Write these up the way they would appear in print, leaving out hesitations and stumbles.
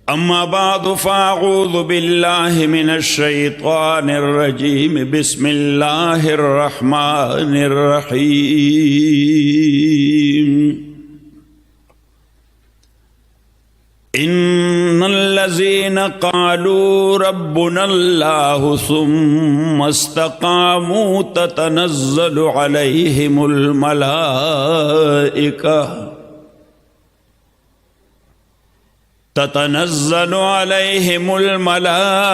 أما بعد فأعوذ بالله من الشيطان الرجيم بسم الله الرحمن الرحيم إن الذين قالوا ربنا الله ثم استقاموا تتنزل عليهم الملائكة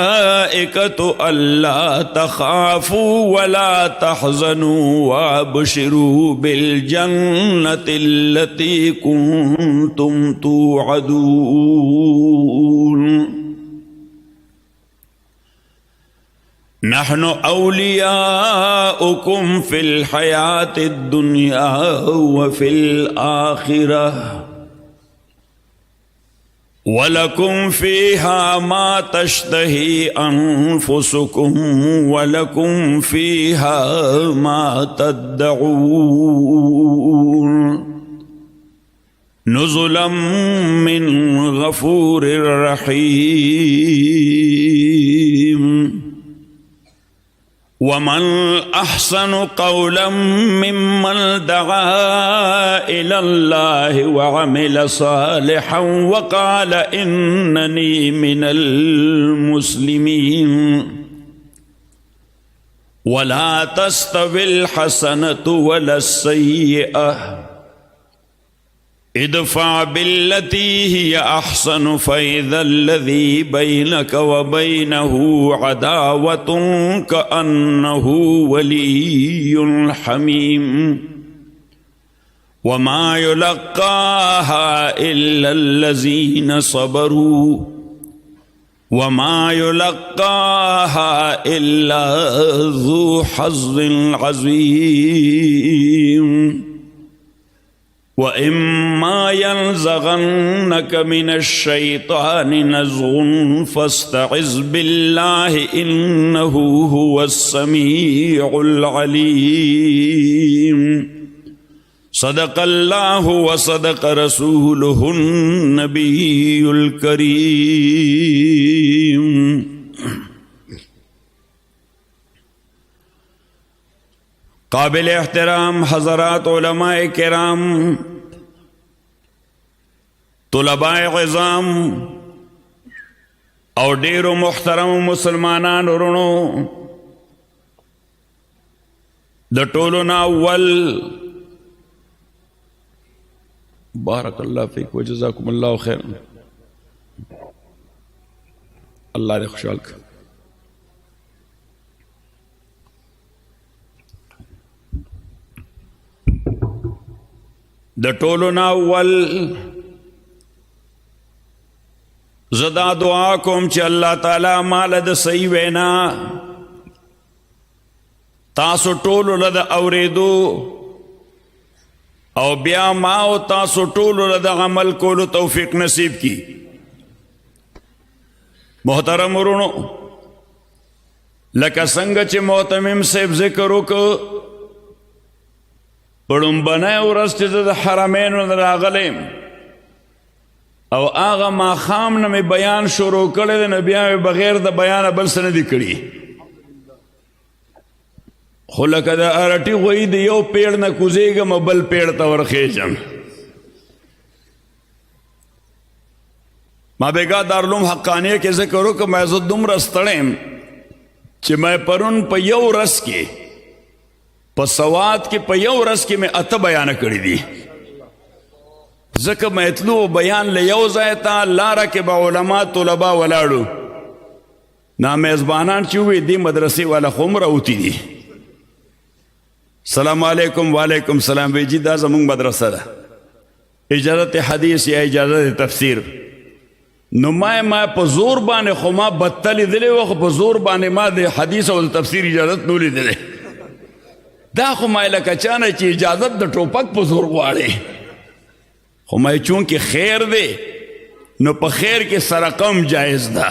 ألا تخافوا ولا تحزنوا وابشروا بالجنة التي كنتم توعدون نحن أولياؤكم في الحياة الدنيا وفي الآخرة ولكم فيها ما تشتهي أنفسكم ولكم فيها ما تدعون نزلا من غفور رحيم ومن أحسن قولا ممن دعا إلى الله وعمل صالحا وقال إنني من المسلمين ولا تستوي الحسنة ولا السيئة ادفع بالتي هي أحسن فإذا الذي بينك وبينه عداوة كأنه ولي حميم وما يلقاها إلا الذين صبروا وما يلقاها إلا ذو حظ عظيم وإما ينزغنك من الشيطان نزغ فاستعذ بالله إنه هو السميع العليم صدق الله وصدق رسوله النبي الكريم قابل احترام حضرات علماء کرام طلباء عظام او ډیرو محترم مسلمانان ورونو د ټولو نه اول بارک الله فیک وجزاکم الله خیر الله دې خوشحال کړي د ټولو نه اول زدا دعا کوم چې الله تعالی مال د صحیح وینا تاسو ټولو له د اورېدو او بیا ما او تاسو ټولو له د عمل کولو توفیق نصیب کی محترم ورونو لکه څنګه چې معتمم صاحب ذکر وکړ پړومبنه ورځ چې د حرمینو نه راغلم او هغه ماښام نه مې بیان شروع کړی دی نو بیا مې بغیر د بیانه بل څه نه دي کړي خو لکه د ارټي غوی د یو پیړ نه کوزېږم او بل پیړ ته ورخېږم ما بیګا دارالعلوم حقانیه کې ذکر وکړ ما زه دومره ستړی یم چې ما پرون په یو ورځ کې په سواد کې په یو ورځ کې مې 8 بیانه کړي دي ځکه مې تلو بیان له یو ځای ته لاره کې به علما طلبا ولاړو نامیزبانان چې وي دې مدرسې والا خو هم راوتي دي سلام علیکم وعلیکم سلام وی جی دا زمونږ مدرسه ده اجازت حدیث یا اجازت تفسیر نو ما په زور باندې خو ما بدته لیدلی و خو په زور باندې ما د حدیث او تفسیر اجازت نو لیدلی دا خو ما لکه چانه چې اجازت د ټوپک په زور غواړي خو ما چونکې خیر دی نو په خیر کې سرقم جایز ده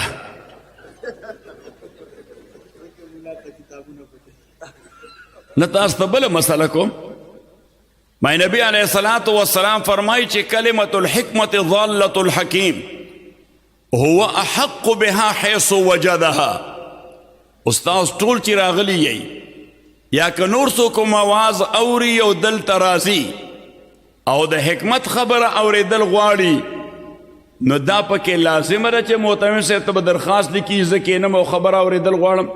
نه تاسو ته بله مسله کوم ما نبی علیه الصلاة والسلام فرمایي چې کلمة الحکمت ضالة الحکیم هو احق بها حيث وجدها. استاذ ټول چې راغلی یې یا که نور څوک آواز اوري او دلته راځي او د حکمت خبره اورېدل غواړي نو دا پکې لازمه ده چې محترم صاحب ته به درخواست لیکي زه کینم او خبره اورېدل غواړم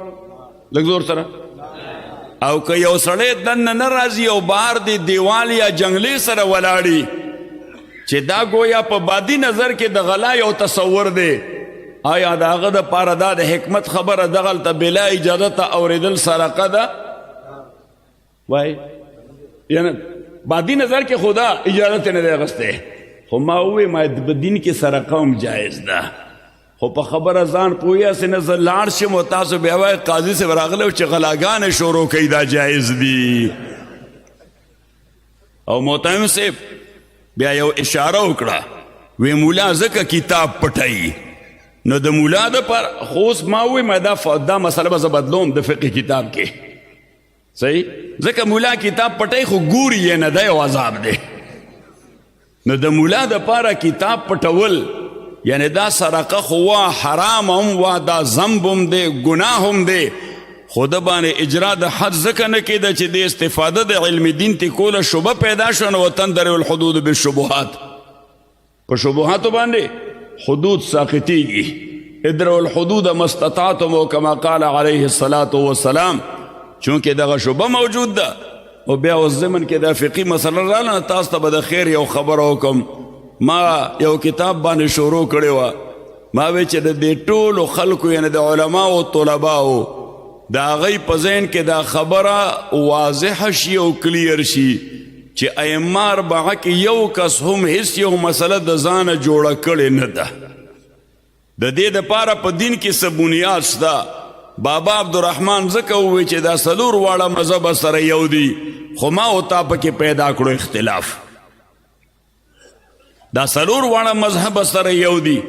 لږ زور سره. او که یو سړی دننه نه راځي او بهر د دیوال یا جنګلې سره ولاړي چې دا گویا په بادي نظر کې د غلا یو تصور دی، آیا د هغه دپاره دا د حکمت خبره دغلته بلا اجازته اورېدل سرقه ده؟ وای یعنی بادي نظر کې خدا اجازت نه دی اخیستی، خو ما ووی ما په دین کې سرقه هم جایز ده، خو په خبره ځان پوهیاسې نه زه لاړ شم او تاسو بیا وایي قاضي صاحب راغلی چې غلاګانې شروع کوي دا جایز دي. او محترم صاحب بیا یو اشاره وکړه وی مولا ځکه کتاب پټوي نو د مولا دپاره خو اوس ما ووی ما دا مسله به زه بدلوم د فقه کتاب کې صحیح، ځکه مولا کتاب پټوي خو ګوري یې نه دی او عذاب دی. نو د مولا دپاره کتاب پټول یعنی دا سرقه خو وا حرام هم وا دا ذنب هم دی ګناه هم دی، خو د باندې اجرا د حد ځکه نه کېده چې د استفاده د علم دین تی کوله شبه پیدا شوه نو وتندرع الحدود بالشبهات، په شبهاتو باندې حدود ساقطیږي. ادرعوا الحدود ما استطعتم کما قال علیه الصلاة والسلام، چونکې دغه شبه موجود ده او بیا اوس ضمن کې دا فقهي مسله راله تاسو ته به د خیر یو خبره وکم. ما یو کتاب باندې شروع کړې وه، ما وی چې د دې ټولو خلکو یعنی د علماو او طلباو د هغوی په ذهن کې دا خبره واضحه شي او کلیر شي چې ائمه اربعه کې یو کس هم هیڅ یو مسله د ځانه جوړه کړې نه ده. د دې دپاره په دین کې څه بنیاد شته. بابا عبدالرحمن ځکه ووی چې دا څلور واړه مذهب سره یو دي، خو ما او تا پکې پیدا کړو اختلاف. دا څلور واړه مذهب سره یو دي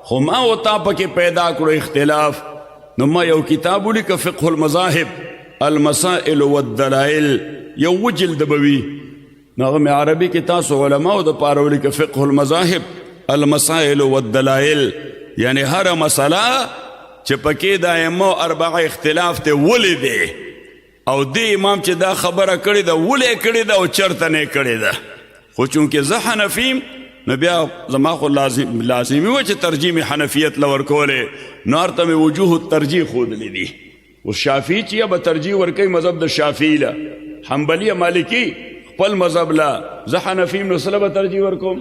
خو ما او تا پکې پیدا کړو اختلاف. نو ما یو کتاب ولیکه فقه المذاهب المسائل والدلائل، یو وجلد به وي، نو هغه مې عربي کې تاسو علماو دپاره ولیکه فقه المذاهب المسائل والدلائل، یعنی هره مسله چې پکې د ائمه اربعه اختلاف ته ولې دی او دې امام چې دا خبره کړې ده ولې کړې ده او چرته نه کړې ده. خو چونکې زه حنفیم نو بیا زما خو لازمي و چې ترجیح مې حنفیت له ورکولې، نو هر ته مې وجوه الترجیح ښودلې دي. اوس شافعي چې یا به ترجیح ورکوي مذهب د شافعي له، حنبلي مالکي خپل مذهب له، زه حنفیم نو څه له به ترجیح ورکوم؟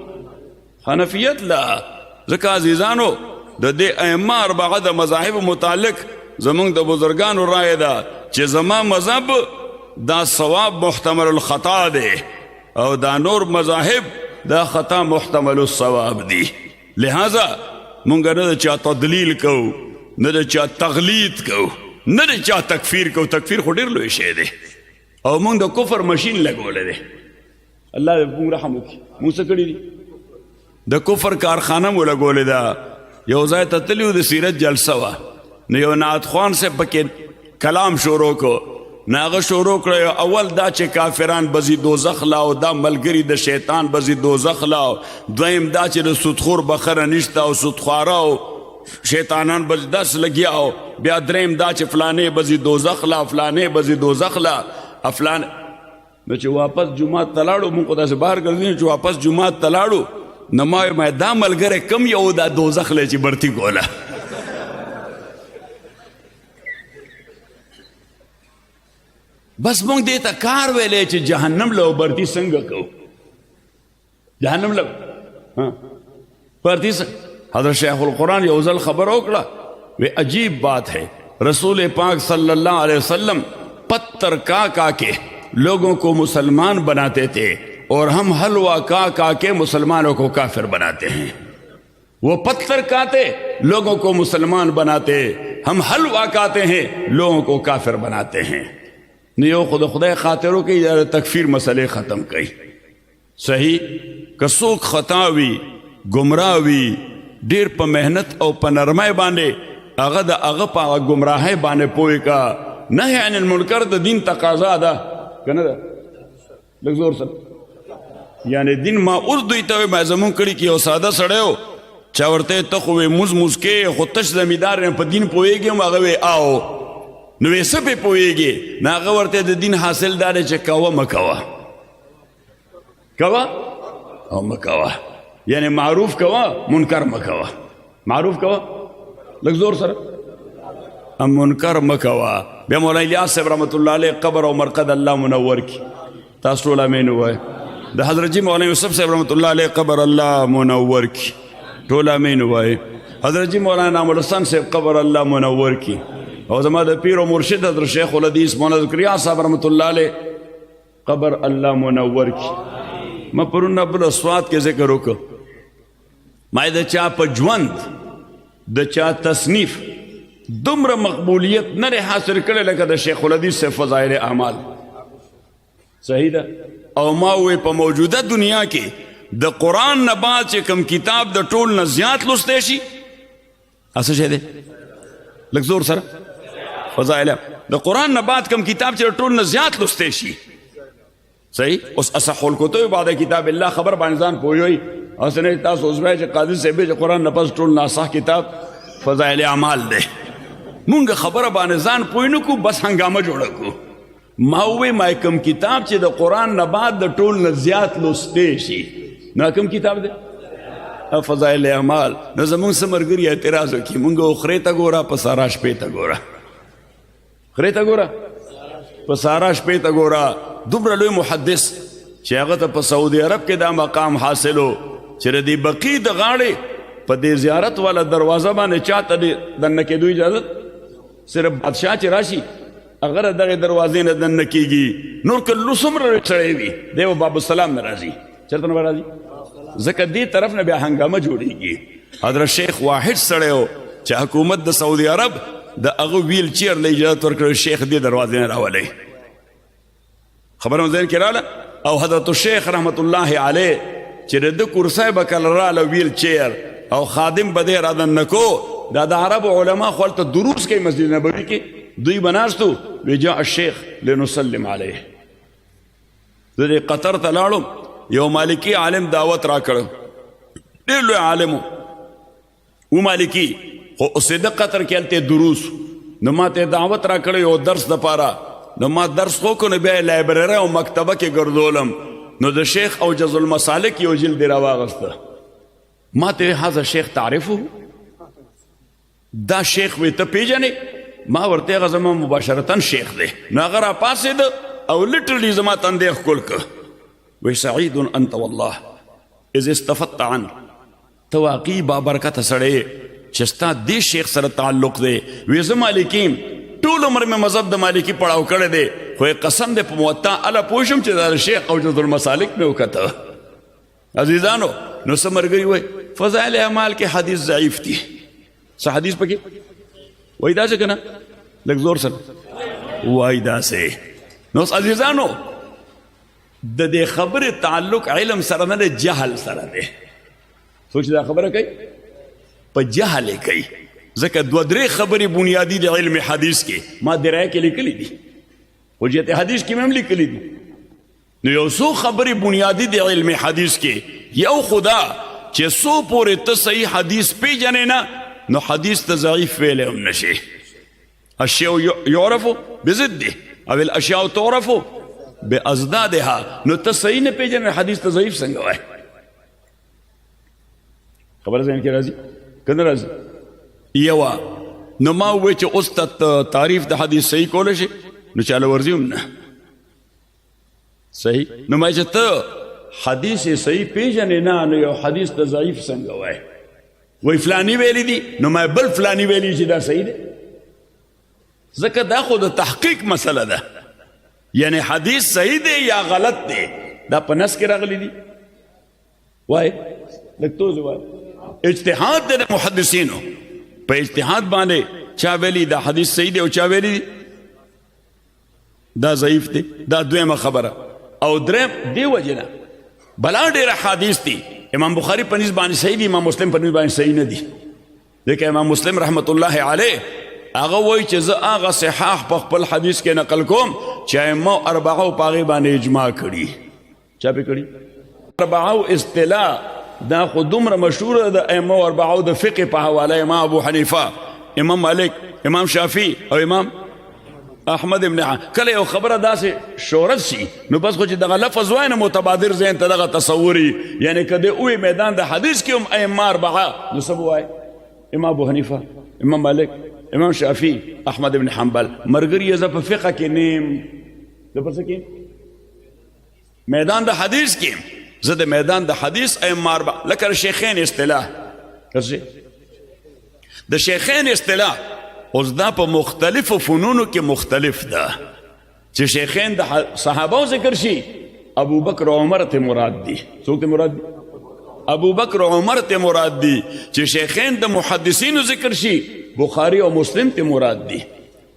حنفیت له. ځکه عزیزانو د دې ائمه اربعه د مذاهب متعلق زمونږ د بزرګانو رایه ده چې زما مذهب دا صواب محتمل الخطا دی او دا نور مذاهب دا خطا محتمل الصواب دی. لہذا مونږ نه د چا تدلیل کوو، نه د چا تغلید کوو، نه د چا تکفیر کوو. تکفیر خو ډېر لوی شی دی او مونږ د کفر مشین لګولی دی. الله دې مونږ رحم وکړي. مونږ څه کړي دي؟ د کفر کارخانه مو لګولې ده. یو ځای ته تلي وو د سیرت جلسه وه، نو یو نعت خوان صاحب پکې کلام شروع کړو. نو هغه شروع کړی اول دا چې کافران به ځي دوزخ لا او دا ملګري د شیطان به ځي دوزخ لا، دویم دا چې د سودخور بخره نشته او سودخواره او شیطانان به دس لګیا او بیا دریم دا چې فلانې به ځي دوزخ لا، فلانې به ځي دوزخ لا افلان. نو چې واپس جومات ته لاړو، مونږ خو داسې بهر ګرځېدو چې واپس جومات ته لاړو نو ما دا ملګری کم یو دا دوزخ لی چې برتی کوله. بس مونږ دې ته کار ویلی چې جهنم له برتی څنګه کوو، جهنم له برتی حضرت شیخ القرآن یو ځل خبر وکړه وی عجیب بات ہے، رسول پاک صلی اللہ علیہ وسلم پتھر کا کے لوگوں کو مسلمان بناتے تھے اور ہم حلوہ کا کے مسلمانوں کو کافر بناتے ہیں. وہ پتھر کاتے لوگوں کو مسلمان بناتے، ہم حلوہ کاتے ہیں لوگوں کو کافر بناتے ہیں. نیو خدای خاطروں کی تکفیر مسئلے ختم کئی. صحیح کسوک خطاوی گمراوی ډیر په محنت او په نرمۍ باندې هغه د هغه په ګمراهۍ باندې پوه کا. نهی عن المنکر د دین تقاضا ده که نه ده؟ لږ زور سره یعنی دین ما اوس دوی ته ما زمونږ کړي کې یو ساده سړی و چا ورته ته خو موز موز کې خو تش زمیدار په دین پوهېږم هغه وی آو نو یې څه پې پوهېږې نو هغه ورته د دین حاصل دا دی چې کوه مه کوه کوه او مه کوه یعنی معروف کوه منکر مه کوه معروف کوه لږ زور سره منکر مه کوه بیا مولانا الیاس صاحب رحمت الله علیه قبر او مرقد الله منور کی تاسو ټول امین ووایئ د حضرت جی مولانا یوسف صاحب رحمت الله علیه قبر الله منور کی ټول امین ووایئ حضرت جی مولانا نعم الحسن صاحب قبر الله منور کی او زما د پیر او مرشد حضرت شیخ الحدیث مولانا زکریا صاحب رحمت الله علیه قبر الله منور کی ما پرونه بل سواد کې ذکر وکړ ما د چا په ژوند د چا تصنیف دومره مقبولیت نه حاصل کړی لکه د شیخ الحدیث سے فضائل اعمال صحیح ده او ما وې په موجوده دنیا کې د قرآن نه بعد چې کوم کتاب د ټول نه زیات لوستی شي څه شی دی لږ زور سره فضائل د قرآن نه بعد کوم کتاب چې د ټول نه زیات لوستی شي صحیح اوس اصح الکتب بعد کتاب الله خبر باندې ځان پوهوئ اوس نه تاسو اوس وایئ چې قاضي صاحب چې قرآن نه پس ټول نه اصح کتاب فضائل اعمال دی مونږ خبره باندې ځان پوه نه کړو بس هنګامه جوړه کړو ما ووی ما کوم کتاب چې د قرآن نه بعد د ټول نه زیات لوستی شي نو کوم کتاب دی فضائل اعمال نو زمونږ څه ملګري اعتراض وکړي مونږ اخرې ته ګوره په سارا شپې ته ګوره خرې ته ګوره په سارا شپې ته ګوره دومره لوی محدث چې هغه ته په سعودي عرب کې دا مقام حاصلو چې د دې بقي د غاړې په دې زیارت والا دروازه باندې چاته دننه کېدو اجازت صرف بادشاه چې راشي هغه دغه دروازې نه دننه کېږي نور که لو څومره سړی وي دی به باب السلام نه راځي چېرته نه به راځي ځکه دې طرف نه بیا هنګامه جوړېږي حضرت شیخ واحد سړی و چې حکومت د سعودي عرب د هغه ویل چیر له اجازت ورکړی شیخ دې دروازې نه راولی خبره مو ذهن کې راله او حضرت الشیخ رحمت الله علیه چې د ده کرسی به کله راله ویل چیر او خادم به دې رادننه کو دا د عربو علما خو هلته دروس کوي مسجد نبوي کې دوی به ناستو وی جاء الشیخ لنسلم علیه زه دې قطر ته لاړم یو مالکی عالم دعوت را کړ ډېر لوی عالم و مالکی خو اوسېده قطر کې هلته دروس نو ما ته دعوت را کړی یو درس دپاره نو ما درس وکړو نو بیا یې لایبرري او مکتبه کې ګرځولم نو د شیخ اوجز المسالک یو جلد یې راواغسته ما ته هذا شیخ تعرفه دا شیخ وی ته پیژنې ما ورته هغه زما مباشرتا شیخ دی نو هغه راپاڅېده او لټرلي زما تندی ښکل که وی سعید انت والله اذ استفدت عنه ته واقعي بابرکته سړی چې ستا دې شیخ سره تعلق دی وی زه مالکیم ټول عمر مې مذهب د مالکي پړاو کړی دی خو قسم دی په موطا اله پوه شم چې دا شیخ اوجز المسالک مې وکته عزیزانو نو څه ملګري وایي فضائل اعمال کې حدیث ضعیف دي څه حدیث پکې وایي داسې که نه لږ زور سره وایي داسې نو عزیزانو د دې خبرې تعلق علم سره نه دی جهل سره دی څوک چې دا خبره کوي په جهل یې کوي ځکه دوه درې خبرې بنیادي د علم حدیث کې ما درایه کې لیکلي دي حجت حدیث کې مې هم لیکلي دي نو یو څو خبرې بنیادي د علم حدیث کې یو خدا چې څو پورې ته صحیح حدیث پیژنې نه نو حدیث ته ضعیف ویلی هم نشي الشیء یعرف بضده او الاشیاء تعرف باضدادها نو ته صحیح نه پیژنې حدیث ته ضعیف څنګه وایي خبره ذهن کې راځي که نه راځي یوه نو ما ووایي چې اوس ته تعریف د حدیث صحیح کولی شي نو چاله ورځي هم نه صحیح نو ما چې ته حدیث صحیح پیژنې نه نو یو حدیث ته ضعیف څنګه وایي وای فلانی ویلی دی نو ما بل فلانی ویلی چې دا صحیح دی ځکه دا خو د تحقیق مسله ده یعنی حدیث صحیح دی یا غلط دی دا په نس کې راغلی دی وای لږ توضیح وای اجتهاد دی د محدثینو په اجتهاد باندې چا ویلی دا حدیث صحیح دی او چا ویلی دی دا ضعیف دی دا دویمه خبره او دریم دی وجه نه بلا ډېر حدیث دی امام بخاری په نسبت باندې صحیح دی امام مسلم په نسبت باندې صحیح نه دی ځکه امام مسلم رحمت الله علیه هغه وایي چې زه هغه صحاح په خپل حدیث کې نقل کوم چې ائمه اربعه په هغې باندې اجماع کړي چا پې کړي اربعه اصطلاح دا خو دومره مشهوره د ائمه اربعو د فقه په حواله امام ابو حنیفه امام مالک امام شافعي او امام احمد ابن کله یو خبره داسې شهرت شي نو بس خو چې دغه لفظ وای نه متبادر ذهن ته دغه تصوري یعنی کده اوی میدان د حدیث کې هم ائمه اربعه نو سب وای امام ابو حنیفه امام مالک امام شافعي احمد ابن حنبل مرګري ز په فقه کې نیم د پرڅ کې میدان د حدیث کې زه د میدان د حدیث ائمه اربعه لکه شیخین اصطلاح د شیخین اصطلاح اوس دا په مختلفو فنونو کې مختلف ده چې شیخین د صحابو ذکر شي ابو بکر و عمر ته مراد دي څوک ته مراد دي ابو بکر و عمر ته مراد دي چې شیخین د محدثینو ذکر شي بخاری او مسلم ته مراد دي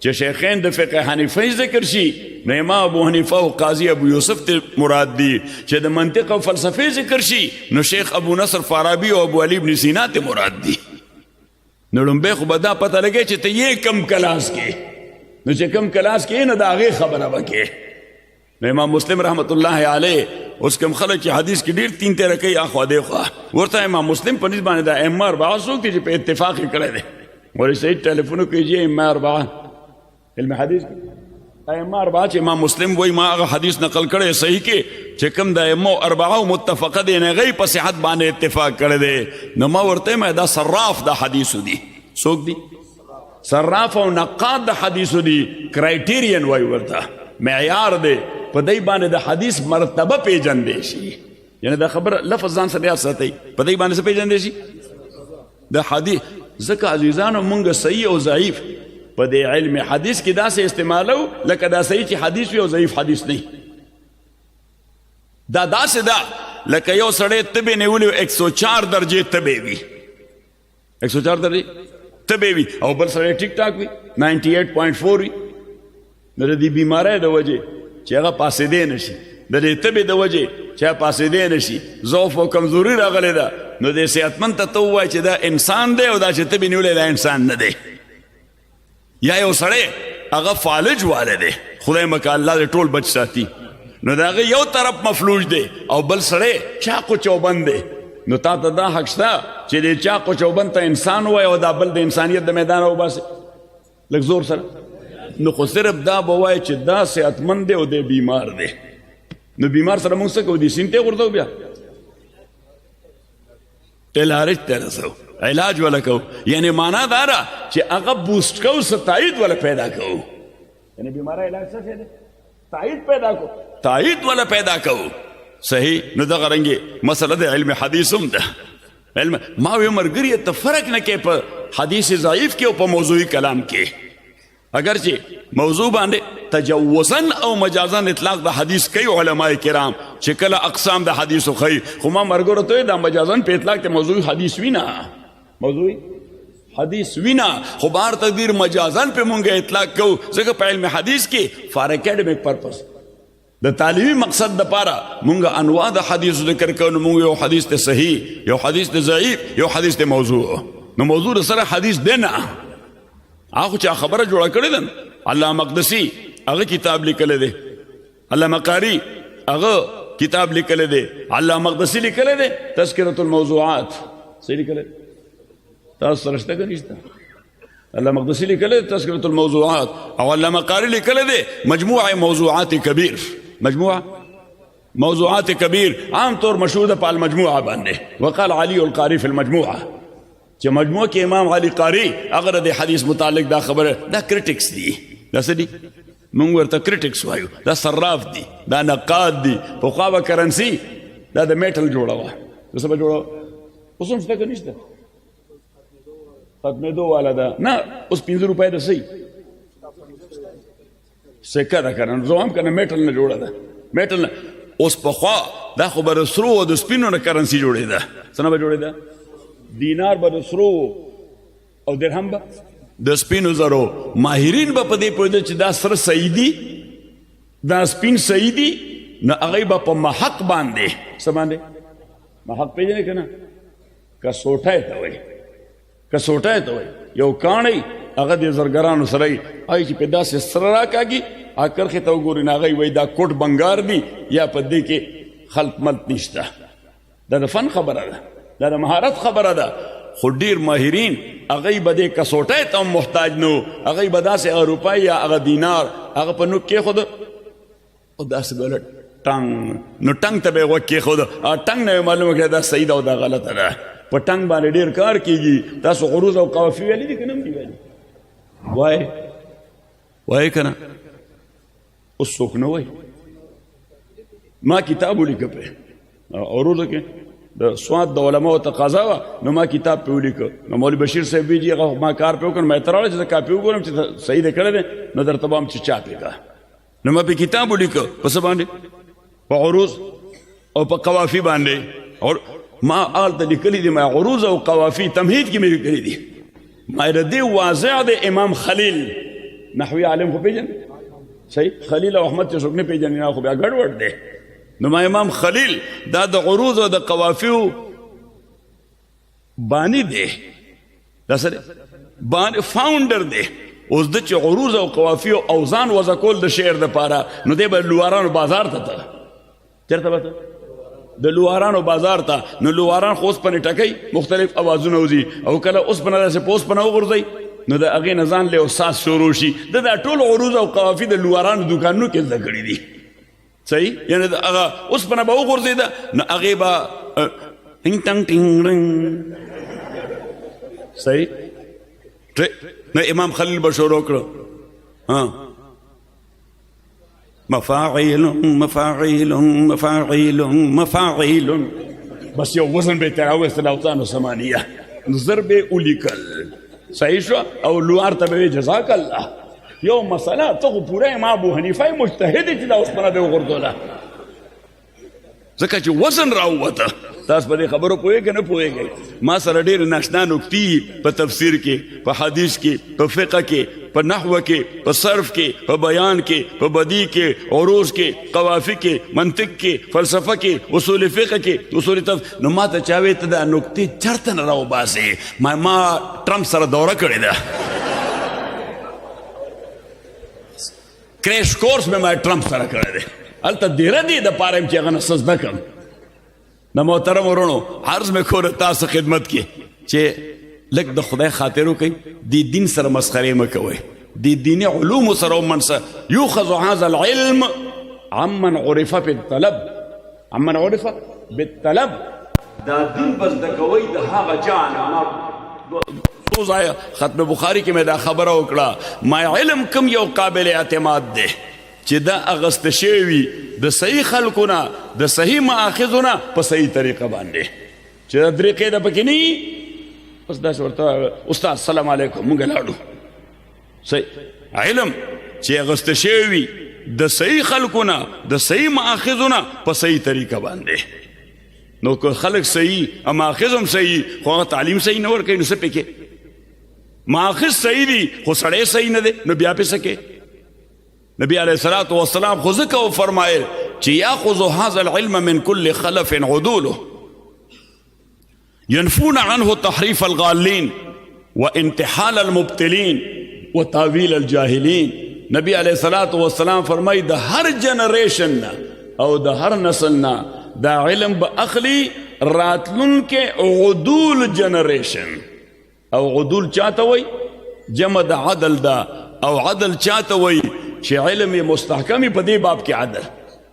چې شیخین د فقه حنیفی ذکر شي نو امام ابو حنیفه او قاضی ابو یوسف ته مراد دي چې د منطق او فلسفه ذکر شي نو شیخ ابو نصر فارابی او ابو علی ابن سینا ته مراد دي نو لومبه خو به دا پته لګی چې ته یې کم کلاس کې نو چې کم کلاس کې نه د هغې خبره وکې نو امام مسلم رحمت الله علیه اوس کم خلک چې حدیث کې ډېر تین تیره کوي اخوا دیخوا ورته امام مسلم په نسبت باندې د ائمه اربعه څوک دي چې په اتفاق یې کړی دی مولوي سعید ټلیفون کوي ائمه اربعه علم حدیث ائمه اربعه چې امام مسلم وایي ما هغه حدیث نقل کړی صحیح کې چې کوم د ائمه اربعه متفقه دي نه غي په صحت باندې اتفاق کړی دی نو ما ورته ما دا صراف د حدیث دي څوک دي صراف او نقاد د حدیث دي کرایټیرین وایي ورته معیار دی په دای باندې د حدیث مرتبه پیژندې شي یعنی دا خبر لفظ ځان سره یاد ساتي په دای باندې څه پیژندې شي د حدیث ځکه عزیزانو مونږ صحیح او ضعیف په دې علم حدیث کې داسې استعمالو لکه دا صحیح چې حدیث وي او ضعیف حدیث نه دا داسې ده لکه یو سړی تبې نیولي 104 درجې تبې وي 104 درجې تبې وي او بل سړی ټیک ټاک وي 98.4 وي نو د دې بیمارۍ د وجې چې هغه پاسېدی نه شي د دې تبې د وجې چې هغه پاسېدی نه شي ضعف او کمزوري راغلی ده نو د صحتمند ته ووایي چې دا انسان دی او دا چې تبې نیولی دا انسان نه دی یا یو سړی هغه فالج والی دی خدای مکه الله دې ټول بچ ساتي نو د هغه یو طرف مفلوج دی او بل سړی چاقو چوبند دی نو تا ته دا حق شته چې د چاقو چوبند ته انسان ووایي او دا بل د انسانیت د میدان وباسي لږ زور سره نو خو صرف دا به وایي چې دا صحتمند دی او دی بیمار دی نو بیمار سره موږ څه کوو دې سین ته غورځو بیا علاج ته رسو علاج ولا کوو یعنی معنا دا ده چې هغه بوسټ کوو څه تایید ولا پیدا کوو یعنی بیماری علاج څه دی تایید پیدا کوو تایید ولا پیدا کوو صحیح نو دغه رنګې مسله د علم حدیث هم ده علم ما وی مرګري ته فرق نه کې په حدیث ضعیف کې او په موضوعي کلام کې اگر چې موضوع باندې تجوزا او مجازا اطلاق د حدیث کوي علماء کرام چې کله اقسام د حدیث خو خو ما مرګرو ته د مجازا په اطلاق ته موضوعي حدیث وینا موضوعي حدیث وینا خو بار تقدیر مجازا په مونږه اطلاق کو ځکه په علم حدیث کې فار اکیډمیک پرپس د تعلیمي مقصد د پاره مونږه انواع د حدیث ذکر کوو مونږ یو حدیث ته صحیح یو حدیث ته ضعیف یو حدیث ته موضوع نو موضوع سره حدیث دینا هغه چې خبره جوړه کړې ده علامه مقدسی هغه کتاب لیکل دی علامه قاری هغه کتاب لیکل دی علامه مقدسی لیکل دی تذکرۃ الموضوعات صحیح لیکل تاسو سره شته کنيشته علامه مقدسی لیکل دی تذکرۃ الموضوعات او علامه قاری لیکل دی مجموعه موضوعات کبیر مجموعه موضوعات کبیر عام طور مشهور ده په المجموعه باندې وقال علي القاري في المجموعه چې مجموعه کې امام علي قاری هغه د حدیث متعلق دا خبره دا کریټکس دي دا څه دي موږ ورته کریټکس وایو دا صراف دي دا نقاد دي په خوا کرنسي دا د میټل جوړاوه څه به جوړاوه اوس هم څه کنيشته ختمېدو والا ده نه اوس 15 روپۍ ده صحیح سکه ده که نه زه هم که نه میټل نه جوړه ده میټل نه اوس پخوا دا خو به د سرو او د سپینو نه کرنسي جوړېده څه نه به جوړېده دینار به د سرو او درهم به د سپینو زرو ماهرین به په دې پوهېدل چې دا سره صحیح دي دا سپین صحیح دي نو هغوی به په محق باندې څه باندې محق پېژنې که نه کسوټی ته وایي کسوټی ته وایي یو کاڼی هغه د زرګرانو سره وي هغوی چې په داسې سره راکاږي هغه کرښې ته وګوري نو هغوی وایي دا کوټ بنګار دي یا په دې کې خلط ملط نشته دا د فن خبره ده دا د مهارت خبره ده خو ډیر ماهرین هغوی به دې کسوټۍ ته هم محتاج نه و هغوی به داسې هغه روپۍ یا هغه دینار هغه په نوک کېښود او داسې به ټنګ نو ټنګ ته به یې غوږ کېښود ټنګ نه یې معلومه کړه دا صحیح ده او دا غلطه ده په ټنګ باندې ډېر کار کېږي تاسو عروض او قوافي ویلي دي که نه هم دي ویلي وایې که نه اوس څوک نه وایي ما کتاب ولیکه پرې عروضو کې د سواد د علماو تقاضا وه نو ما کتاب پې ولیکه نو مولوي بشیر صاحب ویجي هغه ما کار پې وکړ ما یې ته راوړه چې زه کاپي وګورم چې صحیح دی کړی دی نو درته به هم چې چاپ یې کړه نو ما پې کتاب ولیکه په څه باندې په عروض او په قوافي باندې ما هلته لیکلي دي ما عروض او قوافي تمهید کې مې لیکلي دي ما د دې واضح د امام خلیل نحوي عالم خو پېژنې صحیح خلیل او احمد چې څوک نه پېژني نه خو بیا ګډوډ دی نو ما امام خلیل دا د عروض او د قوافیو بانی دی دا سره بانی فاونډر دی اوس د چې عروض او قوافیو اوزان وضع کول د شعر دپاره نو دی به لوارانو بازار ته ته چېرته به ته د لوارانو بازار ته نو لواران خو اوسپنې ټکوي مختلف اوازونه وځي او کله اوسپنه داسې په اوسپنه وغورځوي نو د هغې نه ځان له احساس شروع شي د دا ټول عروض او قوافي د لوارانو دوکانونو کې زده کړي دي صحیح یعنی هغه اوسپنه به وغورځېده نو هغې به ټینګ ټنګ ټینګ رنګ صحیح نو امام خلیل به شروع کړه مفاعیل مفاعیل مفاعیل مفاعیل بس یو وزن به یې ترې راویستل اوزانو ثمانیه نو زر به یې ولیکل صحیح شو او لوار ته به یې جزاک الله یو مسله ته خو پوره امام ابو حنیفه مجتهد چې دا اوسپنه به وغورځوله ځکه چې وزن راووته تاسو په دې خبرو پوهېږئ که نه پوهېږئ ما سره ډېرې ناشنا نکتې په تفسیر کې په حدیث کې په فقه کې په نحوه کې په صرف کې په بیان کې په بدیع کې عروض کې قوافي کې منطق کې فلسفه کې اصول فقه کې اصول نو ما ته چا ویې ته دا نکتې چېرته نه راوباسې ما ټرمپ سره دوره کړې ده کریش کورس مې ما ټرمپ سره کړی دی هلته دیره دی د پاره یم چې هغه نه څه زده کړم د محترم ورونو عرض مې کور تاسو خدمت کې چې لږ د خدای خاطر وکئ دې دین سره مسخرې مه کوئ دې دیني علومو سره ومنسه یوخذ هذا العلم عمن عرف بالطلب عمن عرف بالطلب دا دین به زده کوئ د هغه چا نه څو ځایه ختم بخاري کې مې دا خبره وکړه ما علم کوم یو قابل اعتماد دی چې دا اغسته شوی وي د صحیح خلکو نه د صحیح ماخذو نه په صحیح طریقه باندې چې دا درې قیده پکې نه وي اوس داسې ورته استاد سلام علیکم مونږ لاړو صحیح علم چې اغسته شوی وي د صحیح خلکو نه د صحیح ماخذو نه په صحیح طریقه باندې نو که خلک صحیح ماخذ هم صحیح خو هغه تعلیم صحیح نه ورکوي نو څه پکې ماخذ صحیح دی خو سړی صحیح نه دی نو بیا پې څه کې نبی علیہ الصلوۃ والسلام خو ځکه وفرمایل چې یاخذ هذا العلم من كل خلف عدوله ينفون عنه تحریف الغالین وانتحال المبتلین وتاویل الجاهلین نبی علیہ الصلوۃ والسلام فرمای د هر جنریشن او د هر نسل نه دا علم به اخلی راتلونکې عدول جنریشن او عدول چاته وای جمع د عدل دا او عدل چاته وای چې علم مستحکم په دې باب کې عدل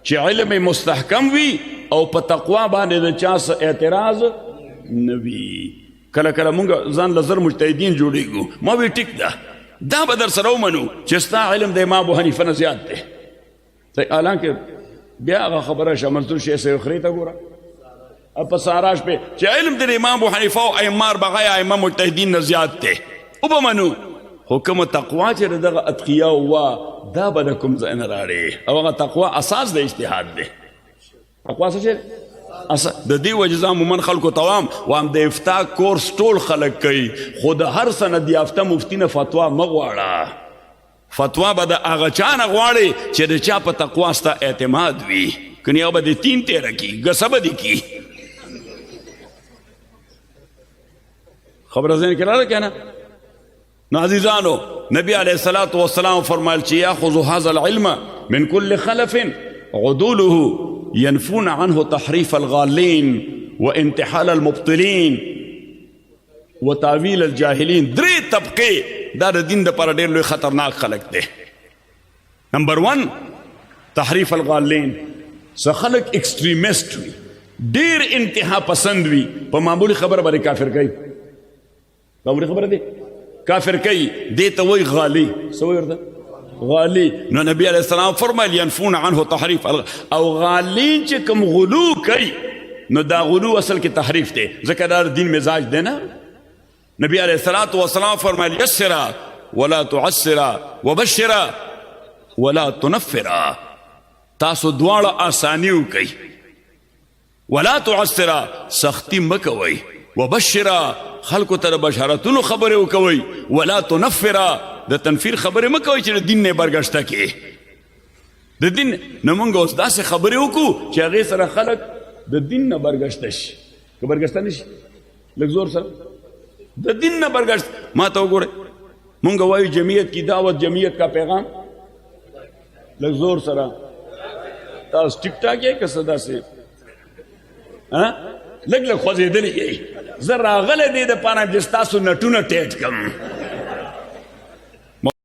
چې علم مستحکم وي او په تقوا باندې د چا څه اعتراض نه وي کله کله مونږ ځان له زر مجتهدین جوړېږو ما وی ټیک ده دا به در سره ومنو چې ستا علم د امام ابو حنیفه نه زیات دی حالانکه بیا هغه خبره شه منصور شیخ سیخري ته ګوره په ساراش پې چې علم د امام ابو حنیفه او ائمه اربعه ائمه مجتهدین نه زیات دی وبمنو خو کومه تقوا چې دغه اتقیا وا دا به د کوم ځای نه راړې او هغه تقوا اساس د اجتهاد دی تقوا څه د دې وجې زه عموما خلکو ته وایم وایم د افتا کورس ټول خلک کوي خو د هر سند یافته مفتي نه فتوا مه غواړه فتوا به د هغه چا نه غواړې چې د چا په تقوا ستا اعتماد وي کنی هغه به د تین تیره کي ګسه به دې کي خبره ذهن کې راغله که نه نو عزیزانو نبی علیہ الصلوۃ والسلام فرمایل چې یاخذ هذا العلم من كل خلف عدوله ينفون عنه تحریف الغالین وانتحال المبطلین وتاویل الجاهلین. درې طبقې دا د دین دپاره ډېر لوی خطرناک خلک دی. نمبر 1 تحریف الغالین. څه خلک ایکسټریمسټ وي، ډېر انتها پسند وي، په معمولي خبره باندې کافر کوي. معمولي خبره دی کافر کوي، دې ته وایي غالي. څه وایي ورته؟ غالی. نو نبی علیہ السلام فرمایل ینفون عنه تحریف او غالین چې کوم غلو کوي نو دا غلو اصل کې تحریف دی، ځکه دا دین مزاج دی نه. نبی علیہ السلام فرمایل یسرا ولا تعسرا وبشرا ولا تنفرا. تاسو دواړه آسانی وکئ، ولا تعسرا سختی مکوئ، وبشرا خلکو ته د بشارتونو خبرې وکوئ، ولا تنفرا د تنفیر خبرې مه کوئ چې د دین نه برګشته کې. د دین نه مونږ اوس داسې خبرې وکړو چې هغې سره خلک د دین نه برګشته شي. که برګشته نه شي لږ زور سره د دین نه برګشت. ما ته وګورئ، مونږ وایو جمعیت کی دعوت، جمعیت کا پیغام. لږ زور سره تاسو ټیک ټاک یې که څه داسې لږ لږ خوځېدلي یې. زه راغلی دی دپاره چې ستاسو نټونه ټیټ کړم.